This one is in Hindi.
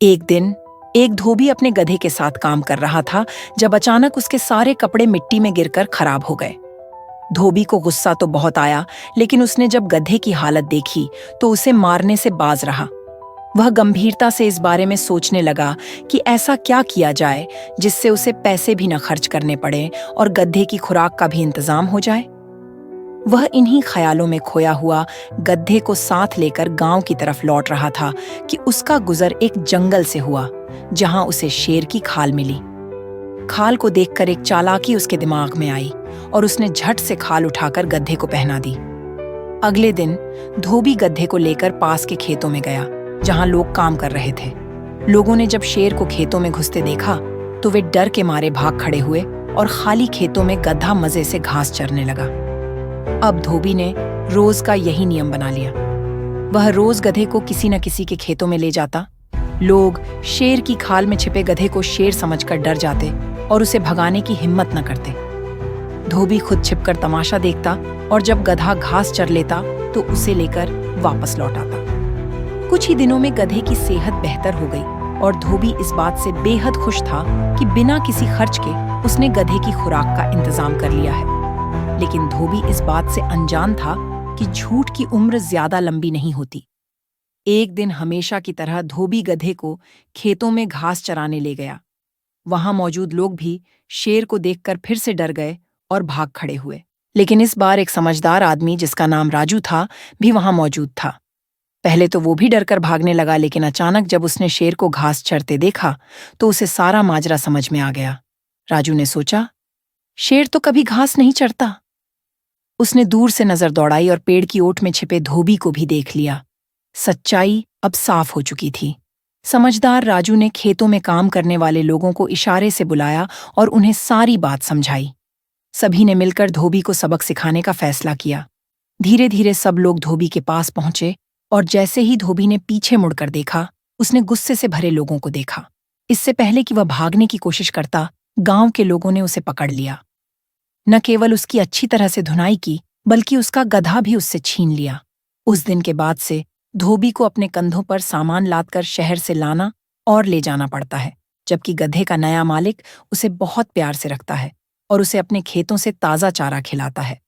एक दिन एक धोबी अपने गधे के साथ काम कर रहा था जब अचानक उसके सारे कपड़े मिट्टी में गिरकर खराब हो गए। धोबी को गुस्सा तो बहुत आया, लेकिन उसने जब गधे की हालत देखी तो उसे मारने से बाज रहा। वह गंभीरता से इस बारे में सोचने लगा कि ऐसा क्या किया जाए जिससे उसे पैसे भी न खर्च करने पड़े और गधे की खुराक का भी इंतजाम हो जाए। वह इन्हीं ख्यालों में खोया हुआ गधे को साथ लेकर गांव की तरफ लौट रहा था कि उसका गुजर एक जंगल से हुआ जहां उसे शेर की खाल मिली। खाल को देखकर एक चालाकी उसके दिमाग में आई और उसने झट से खाल उठाकर गधे को पहना दी। अगले दिन धोबी गधे को लेकर पास के खेतों में गया जहां लोग काम कर रहे थे। लोगों ने जब शेर को खेतों में घुसते देखा तो वे डर के मारे भाग खड़े हुए और खाली खेतों में गधा मजे से घास चरने लगा। अब धोबी ने रोज का यही नियम बना लिया। वह रोज गधे को किसी न किसी के खेतों में ले जाता। लोग शेर की खाल में छिपे गधे को शेर समझकर डर जाते और उसे भगाने की हिम्मत न करते। धोबी खुद छिपकर तमाशा देखता और जब गधा घास चर लेता तो उसे लेकर वापस लौट आता। कुछ ही दिनों में गधे की सेहत बेहतर हो गई और धोबी इस बात से बेहद खुश था कि बिना किसी खर्च के उसने गधे की खुराक का इंतजाम कर लिया है। लेकिन धोबी इस बात से अनजान था कि झूठ की उम्र ज्यादा लंबी नहीं होती। एक दिन हमेशा की तरह धोबी गधे को खेतों में घास चराने ले गया। वहां मौजूद लोग भी शेर को देखकर फिर से डर गए और भाग खड़े हुए। लेकिन इस बार एक समझदार आदमी जिसका नाम राजू था भी वहां मौजूद था। पहले तो वो भी डरकर भागने लगा, लेकिन अचानक जब उसने शेर को घास चरते देखा तो उसे सारा माजरा समझ में आ गया। राजू ने सोचा, शेर तो कभी घास नहीं चरता। उसने दूर से नजर दौड़ाई और पेड़ की ओट में छिपे धोबी को भी देख लिया। सच्चाई अब साफ हो चुकी थी। समझदार राजू ने खेतों में काम करने वाले लोगों को इशारे से बुलाया और उन्हें सारी बात समझाई। सभी ने मिलकर धोबी को सबक सिखाने का फैसला किया। धीरे धीरे सब लोग धोबी के पास पहुंचे और जैसे ही धोबी ने पीछे मुड़कर देखा, उसने गुस्से से भरे लोगों को देखा। इससे पहले कि वह भागने की कोशिश करता, गांव के लोगों ने उसे पकड़ लिया। न केवल उसकी अच्छी तरह से धुनाई की, बल्कि उसका गधा भी उससे छीन लिया। उस दिन के बाद से धोबी को अपने कंधों पर सामान लादकर शहर से लाना और ले जाना पड़ता है, जबकि गधे का नया मालिक उसे बहुत प्यार से रखता है और उसे अपने खेतों से ताज़ा चारा खिलाता है।